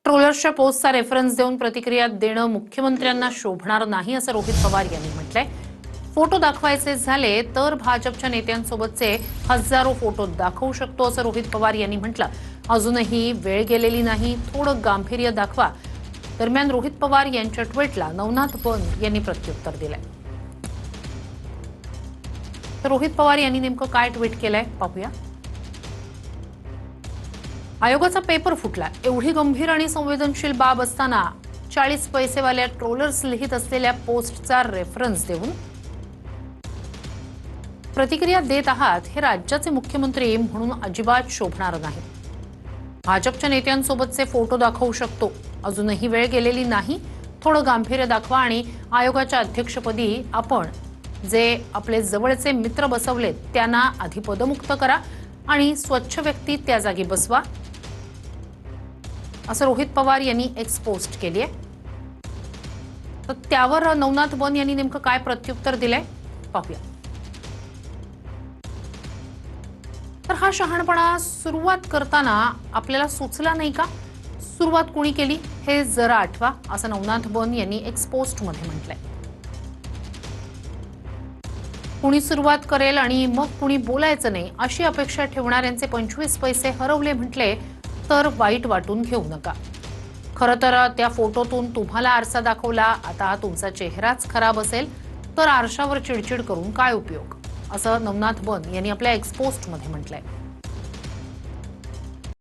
ट्रोलर्सच्या पोस्टचा reference देऊन प्रतिक्रिया देणं मुख्यमंत्र्यांना शोभणार नाही असं रोहित पवार यांनी म्हटलंय। फोटो दाखवायचे झाले तर भाजपच्या नेत्यांसोबतचे हजारो फोटो दाखवू शकतो असं रोहित पवार यांनी म्हटलं। अजूनही वेळ गेलेली नाही, थोडं गांभीर्य दाखवा। दरम्यान रोहित पवार यांच्या ट्विटला नवनाथ बन यांनी प्रत्युत्तर दिलंय। तर रोहित पवार यांनी नेमकं काय ट्विट केलंय पाहूया। आयोगाचा पेपर फुटला, एवढी गंभीर आणि संवेदनशील बाब असताना 40 पैसेवाल्या ट्रोलर्स लिहित असलेल्या पोस्टचा रेफरन्स देऊन प्रतिक्रिया देत आहात, हे राज्याचे मुख्यमंत्री म्हणून अजिबात शोभणार नाही। भाजपच्या नेत्यांसोबतचे फोटो दाखवू शकतो, अजूनही वेळ गेलेली नाही, थोडं गांभीर्य दाखवा आणि आयोगाच्या अध्यक्षपदी आपण जे आपले जवळचे मित्र बसवलेत त्यांना आधी पदमुक्त करा आणि स्वच्छ व्यक्ती त्या जागी बसवा, असं रोहित पवार यांनी एक्स पोस्ट केली आहे। तर त्यावर नवनाथ बन यांनी नेमकं काय प्रत्युत्तर दिलंय पाहूया। तर हा शहाणपणा सुरुवात करताना आपल्याला सुचला नाही का? सुरुवात कोणी केली हे जरा आठवा, असं नवनाथ बन यांनी एक्स पोस्टमध्ये म्हटलंय। कुणी सुरुवात करेल आणि मग कुणी बोलायचं नाही अशी अपेक्षा ठेवणाऱ्यांचे 25 पैसे हरवले म्हटले तर वाईट वाटून घेऊ नका। खरं तर त्या फोटोतून तुम्हाला आरसा दाखवला, आता तुमचा चेहराच खराब असेल तर आरशावर चिडचिड करून काय उपयोग, असं नवनाथ बन यांनी आपल्या एक्स पोस्टमध्ये म्हटलंय।